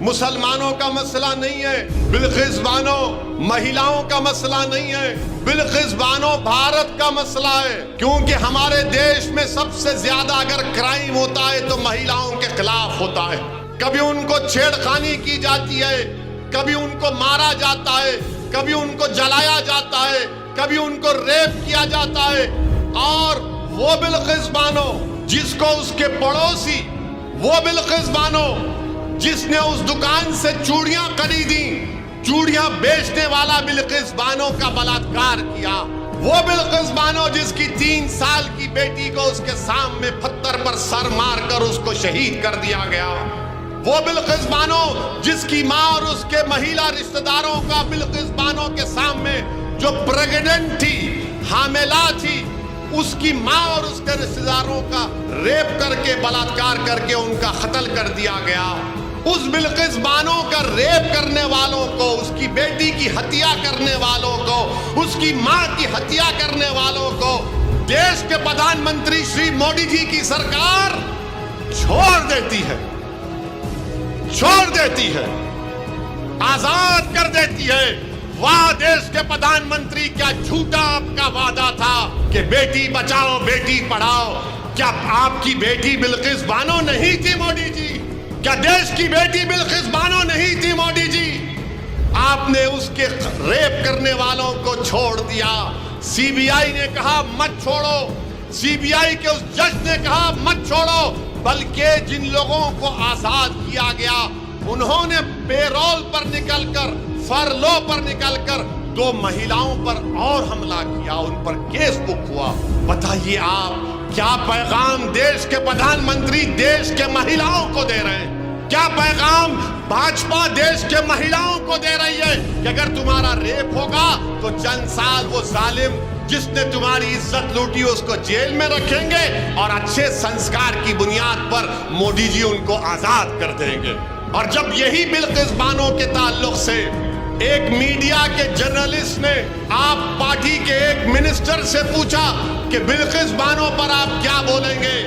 मुसलमानों का मसला नहीं है, बिल्किस बानो महिलाओं का मसला नहीं है, बिल्किस बानो भारत का मसला है। क्योंकि हमारे देश में सबसे ज्यादा अगर क्राइम होता है तो महिलाओं के खिलाफ होता है। कभी उनको छेड़खानी की जाती है, कभी उनको मारा जाता है, कभी उनको जलाया जाता है, कभी उनको रेप किया जाता है। और वो बिल्किस बानो जिसको उसके पड़ोसी, वो बिल्किस बानो जिसने उस दुकान से चूड़ियां खरीदी, चूड़ियां बेचने वाला बिल्किस बानो का बलात्कार किया, वो बिल्किस बानो जिसकी 3 साल की बेटी को उसके सामने पत्थर पर सर मारकर उसको शहीद कर दिया गया, वो बिल्किस बानो जिसकी मां और उसके महिला रिश्तेदारों का बिल्किस बानो के सामने जो प्रेग्नेंट थी, हामिला थी, उसकी मां और उसके रिश्तेदारों का रेप करके बलात्कार करके उनका कत्ल कर दिया गया। उस बिल्किस बानो का रेप करने वालों को, उसकी बेटी की हत्या करने वालों को, उसकी मां की हत्या करने वालों को देश के प्रधानमंत्री श्री मोदी जी की सरकार छोड़ देती है, छोड़ देती है, आजाद कर देती है। वाह देश के प्रधानमंत्री, क्या झूठा आपका वादा था कि बेटी बचाओ बेटी पढ़ाओ। क्या आपकी बेटी बिल्किस बानो नहीं थी मोदी जी? क्या देश की बेटी बिल्किस बानो नहीं थी मोदी जी? आपने उसके रेप करने वालों को छोड़ दिया। सीबीआई ने कहा मत छोड़ो, सीबीआई के उस जज ने कहा मत छोड़ो, बल्कि जिन लोगों को आजाद किया गया उन्होंने पेरोल पर निकलकर, फरलो पर निकलकर 2 महिलाओं पर और हमला किया, उन पर केस बुक हुआ। बताइए आप क्या पैगाम देश के प्रधानमंत्री देश के महिलाओं को दे रहे हैं? क्या पैगाम भाजपा देश के महिलाओं को दे रही है कि अगर तुम्हारा रेप होगा तो चंद साल वो जालिम जिसने तुम्हारी इज्जत लूटी उसको जेल में रखेंगे और अच्छे संस्कार की बुनियाद पर मोदी जी उनको आजाद कर देंगे। और जब यही बिल्किस बानो के ताल्लुक से एक मीडिया के जर्नलिस्ट ने आप पार्टी के एक मिनिस्टर से पूछा कि बिल्किस बानो पर आप क्या बोलेंगे,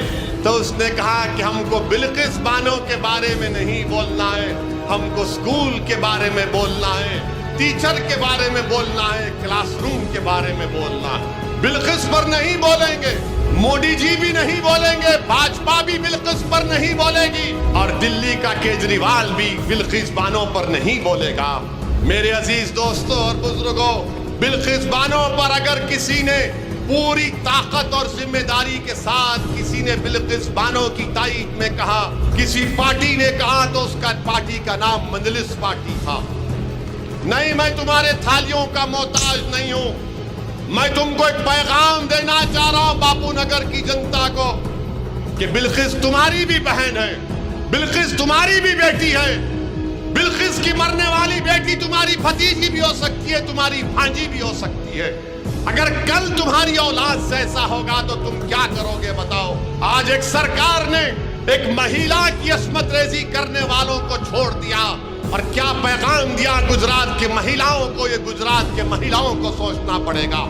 तो उसने कहा कि हमको बिल्किस बानो के बारे में नहीं बोलना है, हमको स्कूल के बारे में बोलना है, टीचर के बारे में बोलना है, क्लासरूम के बारे में बोलना है। बिल्किस पर नहीं बोलेंगे, मोदी जी भी नहीं बोलेंगे, भाजपा भी बिल्किस पर नहीं बोलेगी और दिल्ली का केजरीवाल भी बिल्किस बानो पर नहीं बोलेगा। मेरे अजीज दोस्तों और बुजुर्गों, बिल्किस बानो पर अगर किसी ने पूरी ताकत और जिम्मेदारी के साथ किसी ने बिल्किस बानो की तारीफ में कहा, किसी पार्टी ने कहा, तो उसका पार्टी का नाम मजलिस पार्टी था। नहीं, मैं तुम्हारे थालियों का मोहताज नहीं हूं। मैं तुमको एक पैगाम देना चाह रहा हूं बापू नगर की जनता को कि बिल्किस तुम्हारी भी बहन है, बिल्किस तुम्हारी भी बेटी है, बिल्किस की मरने वाली बेटी तुम्हारी भतीजी भी हो सकती है, तुम्हारी भांजी भी हो सकती है। अगर कल तुम्हारी औलाद से ऐसा होगा तो तुम क्या करोगे बताओ? आज एक सरकार ने एक महिला की अस्मत रेजी करने वालों को छोड़ दिया और क्या पैगाम दिया गुजरात की महिलाओं को? ये गुजरात के महिलाओं को सोचना पड़ेगा।